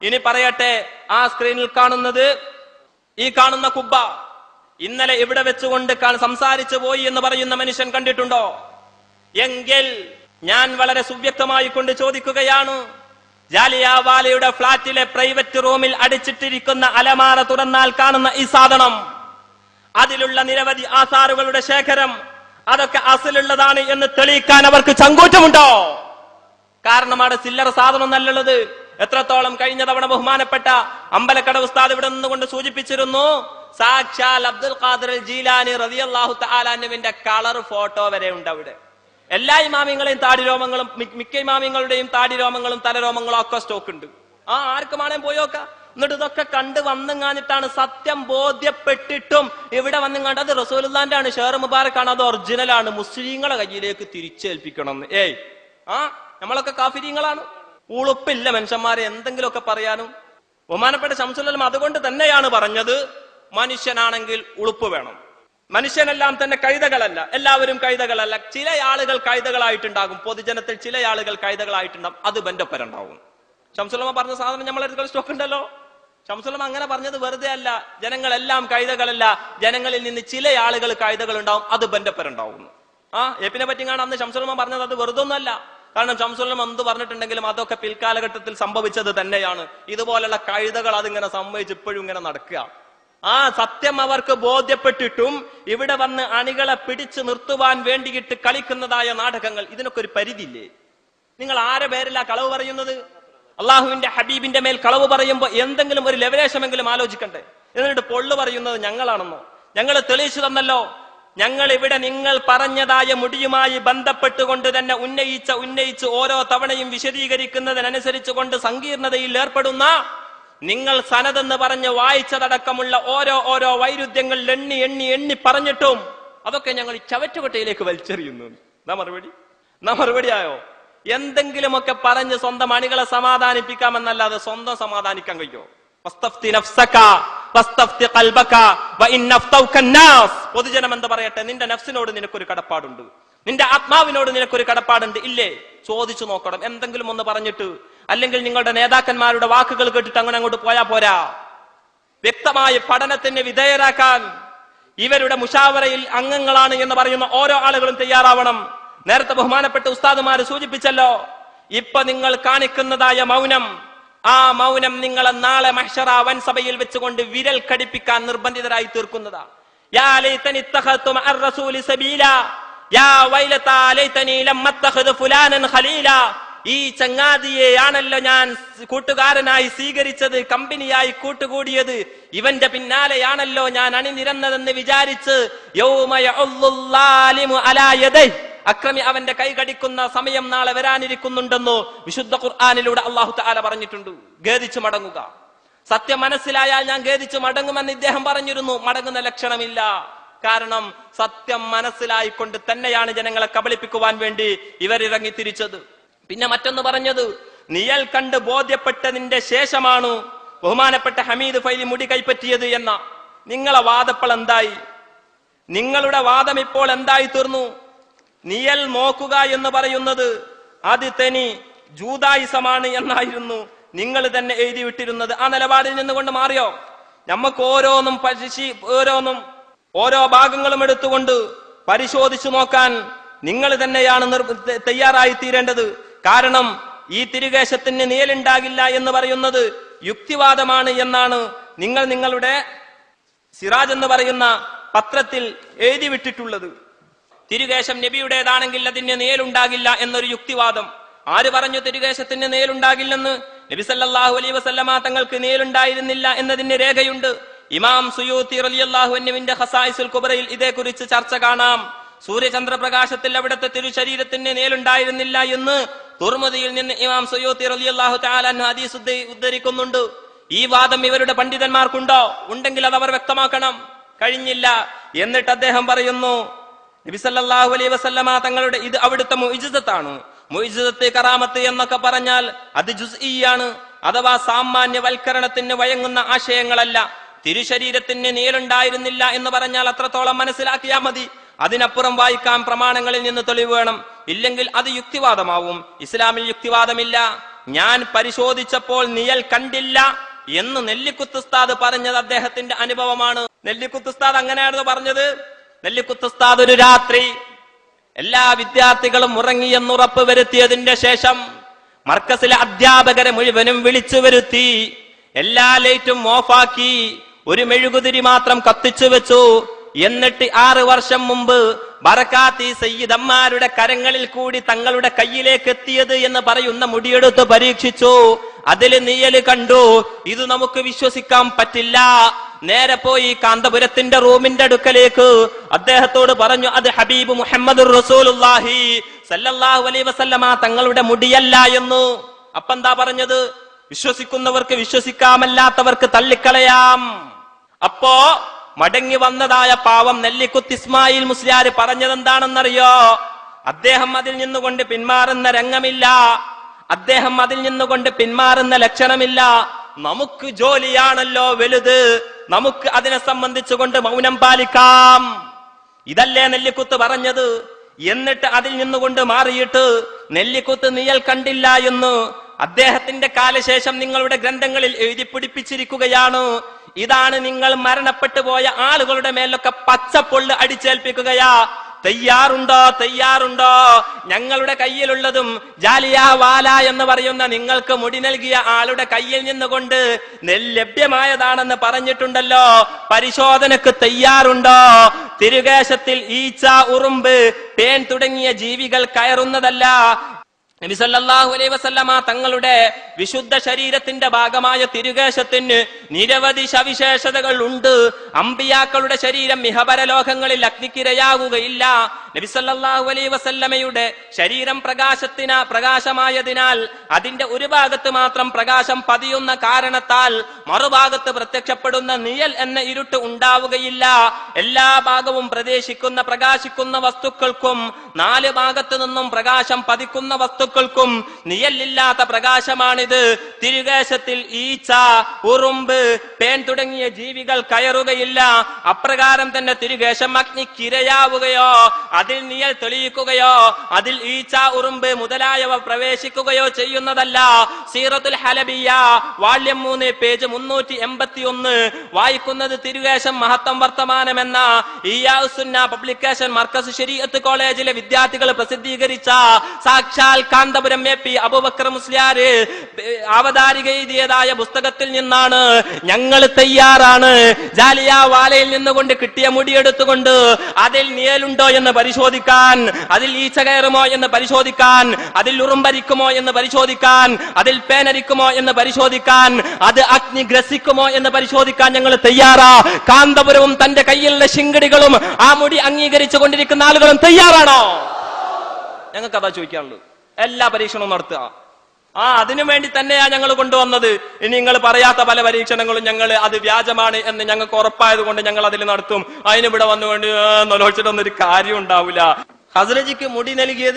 ഇനി പറയട്ടെ, ആ സ്ക്രീനിൽ കാണുന്നത്, ഈ കാണുന്ന കുബ്ബ ഇന്നലെ ഇവിടെ വെച്ചുകൊണ്ട് സംസാരിച്ചു പോയി എന്ന് പറയുന്ന മനുഷ്യൻ കണ്ടിട്ടുണ്ടോ? എങ്കിൽ ഞാൻ വളരെ സുവ്യക്തമായി കൊണ്ട് ചോദിക്കുകയാണ്, ജാലിയാവാലയുടെ ഫ്ളാറ്റിലെ പ്രൈവറ്റ് റൂമിൽ അടിച്ചിട്ടിരിക്കുന്ന അലമാര തുറന്നാൽ കാണുന്ന ഈ സാധനം, അതിലുള്ള നിരവധി ആസാറുകളുടെ ശേഖരം, അതൊക്കെ അസലുള്ളതാണ് എന്ന് തെളിയിക്കാൻ അവർക്ക് ചങ്കൂറ്റമുണ്ടോ? കാരണം അവിടെ ചില്ലറ സാധനം നല്ലുള്ളത്. എത്രത്തോളം കഴിഞ്ഞ തവണ ബഹുമാനപ്പെട്ട അമ്പലക്കട ഉസ്താദ് ഇവിടെ നിന്നുകൊണ്ട് സൂചിപ്പിച്ചിരുന്നു, സാക്ഷാൽ അബ്ദുൽ ഖാദിർ ജീലാനി റളിയല്ലാഹു തആല അൻഹുവിന്റെ കളർ ഫോട്ടോ വരെ ഉണ്ട് അവിടെ. എല്ലാ ഇമാമിങ്ങളെയും താടിരോമങ്ങളും, മിക്ക ഇമാമിങ്ങളുടെയും താടിരോമങ്ങളും തലരോമങ്ങളും ഒക്കെ സ്റ്റോക്ക് ഉണ്ട്. ആർക്കുമാണേ പോയോക്ക. എന്നിട്ട് ഇതൊക്കെ കണ്ട് വന്നുങ്ങാഞ്ഞിട്ടാണ് സത്യം ബോധ്യപ്പെട്ടിട്ടും ഇവിടെ വന്നുങ്ങാണ്ട് അത് റസൂലുള്ളാന്റെ ആണ്, ഷേർ മുബാറക്കാണ്, അത് ഒറിജിനലാണ്, മുസ്ലിങ്ങളെ കയ്യിലേക്ക് തിരിച്ചേൽപ്പിക്കണം. നമ്മളൊക്കെ കാഫിരീങ്ങളാണ്. ഉളുപ്പില്ല മനുഷ്യന്മാരെ എന്തെങ്കിലുമൊക്കെ പറയാനും. ബഹുമാനപ്പെട്ട ശംസുൽ ഉലമ അതുകൊണ്ട് തന്നെയാണ് പറഞ്ഞത്, മനുഷ്യനാണെങ്കിൽ ഉളുപ്പ് വേണം. മനുഷ്യനെല്ലാം തന്നെ കഴുതകളല്ല, എല്ലാവരും കഴുതകളല്ല. ചില ആളുകൾ കഴുതകളായിട്ടുണ്ടാകും, പൊതുജനത്തിൽ ചില ആളുകൾ കഴുതകളായിട്ടുണ്ടാകും, അത് ബന്ധപ്പരുണ്ടാവും. ശംസുൽ ഉലമ പറഞ്ഞ സാധനം നമ്മളെ സ്റ്റോക്ക് ഉണ്ടല്ലോ. ശംസുൽ ഉലമ അങ്ങനെ പറഞ്ഞത് വെറുതെ അല്ല, ജനങ്ങളെല്ലാം കഴുതകളല്ല, ജനങ്ങളിൽ നിന്ന് ചില ആളുകൾ കഴുതകൾ ഉണ്ടാവും, അത് ബന്ധപ്പരുണ്ടാവുന്നു. എപ്പിനെ പറ്റിയാണ് അന്ന് ശംസുൽ ഉലമ പറഞ്ഞത്, അത് വെറുതെ ഒന്നല്ല. കാരണം ശംസുൽ ഉലമ എന്ത് പറഞ്ഞിട്ടുണ്ടെങ്കിലും അതൊക്കെ പിൽക്കാലഘട്ടത്തിൽ സംഭവിച്ചത് തന്നെയാണ്. ഇതുപോലുള്ള കഴുതകൾ അതിങ്ങനെ സംഭവിച്ച് ഇപ്പോഴും ഇങ്ങനെ നടക്കുക. സത്യം അവർക്ക് ബോധ്യപ്പെട്ടിട്ടും ഇവിടെ വന്ന് അണികളെ പിടിച്ചു നിർത്തുവാൻ വേണ്ടിയിട്ട് കളിക്കുന്നതായ നാടകങ്ങൾ, ഇതിനൊക്കെ ഒരു പരിധിയില്ലേ? നിങ്ങൾ ആരെ പേരിലാ കളവ് പറയുന്നത്? അള്ളാഹുവിന്റെ ഹബീബിന്റെ മേൽ കളവ് പറയുമ്പോൾ എന്തെങ്കിലും ഒരു ലെവലേശമെങ്കിലും ആലോചിക്കണ്ടേ? എന്നിട്ട് പൊള്ളു പറയുന്നത് ഞങ്ങളാണെന്നോ? ഞങ്ങൾ തെളിയിച്ചു തന്നല്ലോ. ഞങ്ങൾ ഇവിടെ നിങ്ങൾ പറഞ്ഞതായ മുടിയുമായി ബന്ധപ്പെട്ടുകൊണ്ട് തന്നെ ഉന്നയിച്ച് ഓരോ തവണയും വിശദീകരിക്കുന്നതിനനുസരിച്ച് കൊണ്ട് സങ്കീർണതയിൽ ഏർപ്പെടുന്ന, നിങ്ങൾ സനതെന്ന് പറഞ്ഞ് വായിച്ചതടക്കമുള്ള ഓരോ വൈരുദ്ധ്യങ്ങൾ എണ്ണി പറഞ്ഞിട്ടും അതൊക്കെ ഞങ്ങൾ ചവറ്റുകൊട്ടയിലേക്ക് വലിച്ചെറിയുന്നു. മറുപടിയായോ? എന്തെങ്കിലുമൊക്കെ പറഞ്ഞ് സ്വന്തം അണികളെ സമാധാനിപ്പിക്കാമെന്നല്ലാതെ സ്വന്തം സമാധാനിക്കാൻ കഴിയോ? പൊതുജനം എന്താ പറയട്ടെ? നിന്റെ നഫ്സിനോട് നിനക്കൊരു കടപ്പാടുണ്ട്, നിന്റെ ആത്മാവിനോട് നിനക്കൊരു കടപ്പാടുണ്ട്, ഇല്ലേ? ചോദിച്ചു നോക്കണം. എന്തെങ്കിലും ഒന്ന് പറഞ്ഞിട്ട്, അല്ലെങ്കിൽ നിങ്ങളുടെ നേതാക്കന്മാരുടെ വാക്കുകൾ കേട്ടിട്ട് അങ്ങനെ അങ്ങോട്ട് പോയാ പോരാ. വ്യക്തമായ പഠനത്തിന് വിധേയരാക്കാൻ ഇവരുടെ മുഷാവറയിൽ അംഗങ്ങളാണ് എന്ന് പറയുന്ന ഓരോ ആളുകളും തയ്യാറാവണം. നേരത്തെ ബഹുമാനപ്പെട്ട ഉസ്താദുമാര് സൂചിപ്പിച്ചല്ലോ, ഇപ്പൊ നിങ്ങൾ കാണിക്കുന്നതായ മൗനം, ആ മൗനം നിങ്ങളെ നാളെ മഹ്ശറ വൻസഭയിൽ വെച്ചുകൊണ്ട് വിരൽ കടിപ്പിക്കാൻ നിർബന്ധിതരായി തീർക്കുന്നതാ. യാ ലൈതനി ഇത്തഖതു മഅർ റസൂലി സബീല, യാ വൈലതാ ലൈതനി ലം അത്തഖദു ഫുലാനൻ ഖലീല. ഈ ചങ്ങാതിയെയാണല്ലോ ഞാൻ കൂട്ടുകാരനായി സ്വീകരിച്ചത്, കമ്പനിയായി കൂട്ടുകൂടിയത്, ഇവന്റെ പിന്നാലെയാണല്ലോ ഞാൻ അണിനിരന്നതെന്ന് വിചാരിച്ച് യൗമ യഉള്ളുല്ലാലിമു അലാ യദൈ, അക്രമി അവന്റെ കൈ കടിക്കുന്ന സമയം നാളെ വരാനിരിക്കുന്നുണ്ടെന്നു വിശുദ്ധ ഖുർആനിലൂടെ അല്ലാഹു തആല പറഞ്ഞിട്ടുണ്ട്. ഖേദിച്ചു മടങ്ങുക. സത്യം മനസ്സിലായാൽ ഞാൻ ഖേദിച്ചു മടങ്ങുമെന്ന് ഇദ്ദേഹം പറഞ്ഞിരുന്നു. മടങ്ങുന്ന ലക്ഷണമില്ല. കാരണം സത്യം മനസ്സിലായിക്കൊണ്ട് തന്നെയാണ് ജനങ്ങളെ കബളിപ്പിക്കുവാൻ വേണ്ടി ഇവരിറങ്ങി തിരിച്ചത്. പിന്നെ മറ്റൊന്ന് പറഞ്ഞത്, നിയൽ കണ്ട് ബോധ്യപ്പെട്ടതിന്റെ ശേഷമാണ് ബഹുമാനപ്പെട്ട ഹമീദ് ഫൈലി മുടി കൈപ്പറ്റിയത് എന്ന. നിങ്ങളെ വാദപ്പോൾ എന്തായി? നിങ്ങളുടെ വാദം ഇപ്പോൾ എന്തായി തീർന്നു? നിയൽ നോക്കുക എന്ന് പറയുന്നത് അത് തനി ജൂതായിസമാണ് എന്നായിരുന്നു നിങ്ങൾ തന്നെ എഴുതി വിട്ടിരുന്നത്. ആ നിലപാടിൽ നിന്നുകൊണ്ട് മാറിയോ? നമുക്ക് ഓരോന്നും ഓരോ ഭാഗങ്ങളും എടുത്തുകൊണ്ട് പരിശോധിച്ചു നോക്കാൻ നിങ്ങൾ തന്നെയാണ് തയ്യാറായി തീരേണ്ടത്. കാരണം ഈ തിരുകേശത്തിന് നിയലുണ്ടാകില്ല എന്ന് പറയുന്നത് യുക്തിവാദമാണ് എന്നാണ് നിങ്ങൾ നിങ്ങളുടെ സിറാജ് എന്ന് പറയുന്ന പത്രത്തിൽ എഴുതി വിട്ടിട്ടുള്ളത്. തിരുകേശം നബിയുടേതാണെങ്കിൽ അതിന് നേലുണ്ടാകില്ല എന്നൊരു യുക്തിവാദം. ആര് പറഞ്ഞു തിരുകേശത്തിന് നേലുണ്ടാകില്ലെന്ന്? നബി സല്ലല്ലാഹു അലൈഹി വസല്ലമ തങ്ങൾക്ക് നേലുണ്ടായിരുന്നില്ല എന്നതിന് രേഖയുണ്ട്. ഇമാം സുയൂത്തി റളിയല്ലാഹു അൻഹുവിന്റെ ഖസായിസുൽ കുബ്രയിൽ ഇതേക്കുറിച്ച് ചർച്ച കാണാം. സൂര്യചന്ദ്രപ്രകാശത്തിൽ അവിടുത്തെ തിരുശരീരത്തിന് നേലുണ്ടായിരുന്നില്ല എന്ന് തുർമുദിയിൽ നിന്ന് ഇമാം സുയൂത്തി റളിയല്ലാഹു തആല അൻഹു ഹദീസ് ഉദ്ധരിക്കുന്നുണ്ട്. ഈ വാദം ഇവരുടെ പണ്ഡിതന്മാർക്കുണ്ടോ? ഉണ്ടെങ്കിൽ അത് അവർ വ്യക്തമാക്കണം. കഴിഞ്ഞില്ല. എന്നിട്ട് അദ്ദേഹം പറയുന്നു, നബി സല്ലല്ലാഹു അലൈഹി വസല്ലമ തങ്ങളുടെ ഇത് അവിടുത്തെ മുഅ്ജിസത്താണ്. മുഅ്ജിസത്ത് കറാമത്ത് എന്നൊക്കെ പറഞ്ഞാൽ അത് ജുസ്ഇയാണ്, അഥവാ സാമാന്യവൽക്കരണത്തിന് വഴങ്ങുന്ന ആശയങ്ങളല്ല. തിരുശരീരത്തിന് നീലുണ്ടായിരുന്നില്ല എന്ന് പറഞ്ഞാൽ അത്രത്തോളം മനസ്സിലാക്കിയാൽ മതി. അതിനപ്പുറം വായിക്കാൻ പ്രമാണങ്ങളിൽ നിന്ന് തെളിവ് വേണം. ഇല്ലെങ്കിൽ അത് യുക്തിവാദമാവും. ഇസ്ലാമിൽ യുക്തിവാദമില്ല. ഞാൻ പരിശോധിച്ചപ്പോൾ നിഴൽ കണ്ടില്ല എന്ന് നെല്ലിക്കുത്ത് ഉസ്താദ് പറഞ്ഞത് അദ്ദേഹത്തിന്റെ അനുഭവമാണ്. നെല്ലിക്കുത്ത് ഉസ്താദ് അങ്ങനെയായിരുന്നു പറഞ്ഞത്. നെല്ലിക്കുത്ത് ഉസ്താദ് ഒരു രാത്രി എല്ലാ വിദ്യാർത്ഥികളും ഉറങ്ങിയെന്നുറപ്പ് വരുത്തിയതിന്റെ ശേഷം മർക്കസിലെ അധ്യാപകരെ മുഴുവനും വിളിച്ചു വരുത്തി, എല്ലാ ലൈറ്റും ഓഫാക്കി, ഒരു മെഴുകുതിരി മാത്രം കത്തിച്ചു വെച്ചു. എന്നിട്ട് 6 വർഷം മുമ്പ് ബറകാത്തി സയ്യിദന്മാരുടെ കരങ്ങളിൽ കൂടി തങ്ങളുടെ കയ്യിലേക്ക് എത്തിയത് എന്ന് പറയുന്ന മുടിയെടുത്ത് പരീക്ഷിച്ചു. അതിൽ നിഴല് കണ്ടു. ഇത് നമുക്ക് വിശ്വസിക്കാൻ പറ്റില്ല. നേരെ പോയി കാന്തപുരത്തിന്റെ റൂമിന്റെ അടുക്കലേക്ക് അദ്ദേഹത്തോട് പറഞ്ഞു, അത് ഹബീബ് മുഹമ്മദുർ റസൂലുള്ളാഹി സല്ലല്ലാഹു അലൈഹി വസല്ലമ തങ്ങളുടെ മുടിയല്ല എന്ന്. അപ്പെന്താ പറഞ്ഞത്? വിശ്വസിക്കുന്നവർക്ക് വിശ്വസിക്കാമല്ലാത്തവർക്ക് തള്ളിക്കളയാം. അപ്പോ മടങ്ങി വന്നതായ പാവം നെല്ലിക്കുത്ത് ഇസ്മായിൽ മുസ്ലിയാർ പറഞ്ഞതെന്താണെന്നറിയോ? അദ്ദേഹം അതിൽ നിന്നുകൊണ്ട് പിന്മാറുന്ന രംഗമില്ല, അദ്ദേഹം അതിൽ നിന്നുകൊണ്ട് പിന്മാറുന്ന ലക്ഷണമില്ല. നമുക്ക് ജോലിയാണല്ലോ വലുത്, നമുക്ക് അതിനെ സംബന്ധിച്ചുകൊണ്ട് മൗനം പാലിക്കാം. ഇതല്ലേ നെല്ലിക്കുത്ത് പറഞ്ഞത്. എന്നിട്ട് അതിൽ നിന്നുകൊണ്ട് മാറിയിട്ട് നെല്ലിക്കുത്ത് നിഴൽ കണ്ടില്ല എന്ന് അദ്ദേഹത്തിന്റെ കാലശേഷം നിങ്ങളുടെ ഗ്രന്ഥങ്ങളിൽ എഴുതി പിടിപ്പിച്ചിരിക്കുകയാണ്. ഇതാണ് നിങ്ങൾ മരണപ്പെട്ടു പോയ ആളുകളുടെ മേലൊക്കെ പച്ചപ്പൊള്ള് അടിച്ചേൽപ്പിക്കുകയാ. തയ്യാറുണ്ടോ? തയ്യാറുണ്ടോ? ഞങ്ങളുടെ കയ്യിലുള്ളതും ജാലിയാവാല എന്ന് പറയുന്ന നിങ്ങൾക്ക് മുടി നൽകിയ ആളുടെ കയ്യിൽ നിന്നുകൊണ്ട് ലഭ്യമായതാണെന്ന് പറഞ്ഞിട്ടുണ്ടല്ലോ. പരിശോധനക്ക് തയ്യാറുണ്ടോ? തിരുകേശത്തിൽ ഈച്ച, ഉറുമ്പ്, പേൻ തുടങ്ങിയ ജീവികൾ കയറുന്നതല്ല. നബി സല്ലല്ലാഹു അലൈഹി വസല്ലമ തങ്ങളുടെ വിശുദ്ധ ശരീരത്തിന്റെ ഭാഗമായ തിരുകേശത്തിന് നിരവധി സവിശേഷതകൾ ഉണ്ട്. അമ്പിയാക്കളുടെ ശരീരം ഇഹപരലോകങ്ങളിൽ അഗ്നിക്കിരയാകുകയില്ല. നബി സല്ലല്ലാഹു അലൈഹി വസല്ലമയുടെ ശരീരം പ്രകാശമായതിനാൽ അതിന്റെ ഒരു ഭാഗത്ത് മാത്രം പ്രകാശം പതിയുന്ന കാരണത്താൽ മറുഭാഗത്ത് പ്രത്യക്ഷപ്പെടുന്ന നിഴൽ എന്ന ഇരുട്ട് ഉണ്ടാവുകയില്ല. എല്ലാ ഭാഗവും പ്രകാശിക്കുന്ന വസ്തുക്കൾക്കും 4 ഭാഗത്തു നിന്നും പ്രകാശം പതിക്കുന്ന വസ്തുക്കൾക്കും നിഴലില്ലാത്ത പ്രകാശമാണിത്. തിരുകേശത്തിൽ ഈച്ച, ഉറുമ്പ്, പേൻ തുടങ്ങിയ ജീവികൾ കയറുകയില്ല. അപ്രകാരം തന്നെ തിരുകേശം അഗ്നിക്കിരയാവുകയോ അതിൽ നിഴൽ തെളിയിക്കുകയോ അതിൽ ഈച്ച, ഉറുമ്പ് മുതലായവ പ്രവേശിക്കുകയോ ചെയ്യുന്നതല്ല. സീറത്തുൽ ഹലബിയ വാള്യം 3 പേജ് 381 വായിക്കുന്നത് തിരുകേശം മഹത്വം വർത്തമാനം എന്ന ഇയാഉസ്സുന്ന പബ്ലിക്കേഷൻ മർക്കസ് ശരീഅത്ത് കോളേജിലെ വിദ്യാർത്ഥികൾ പ്രസിദ്ധീകരിച്ച സാക്ഷാൽ കാന്തപുരം എ പി അബൂബക്കർ മുസ്ലിയാർ അവതാരിക എഴുതിയതായ പുസ്തകത്തിൽ നിന്നാണ്. ഞങ്ങൾ തയ്യാറാണ് ജാലിയാവാലയിൽ നിന്നുകൊണ്ട് കിട്ടിയ മുടിയെടുത്തുകൊണ്ട് അതിൽ നിഴലുണ്ടോ എന്ന് പരിശോധിക്കാൻ, അതിൽ ഈച്ച കയറുമോ എന്ന് പരിശോധിക്കാൻ, അതിൽ ഉറുമ്പരിക്കുമോ എന്ന് പരിശോധിക്കാൻ, അതിൽ പേനരിക്കുമോ എന്ന് പരിശോധിക്കാൻ, അത് അഗ്നി ഗ്രസിക്കുമോ എന്ന് പരിശോധിക്കാൻ ഞങ്ങൾ തയ്യാറാ. കാന്തപുരവും തന്റെ കയ്യിലുള്ള ശിങ്കടികളും ആ മുടി അംഗീകരിച്ചു കൊണ്ടിരിക്കുന്ന ആളുകളും തയ്യാറാണോ? ഞങ്ങൾക്ക് അതാ ചോദിക്കാനുള്ളത്. എല്ലാ പരീക്ഷണവും നടത്തുക. അതിനു വേണ്ടി തന്നെയാ ഞങ്ങൾ കൊണ്ടുവന്നത്. ഇനി നിങ്ങൾ പറയാത്ത പല പരീക്ഷണങ്ങളും ഞങ്ങൾ അത് വ്യാജമാണ് എന്ന് ഞങ്ങൾക്ക് ഉറപ്പായത് കൊണ്ട് ഞങ്ങൾ അതിൽ നടത്തും. അതിനിവിടെ വന്നുകൊണ്ട് നൊലോച്ചിട്ടൊന്നും ഒരു കാര്യം ഉണ്ടാവില്ല. ഹസ്രജിക്ക് മുടി നൽകിയത്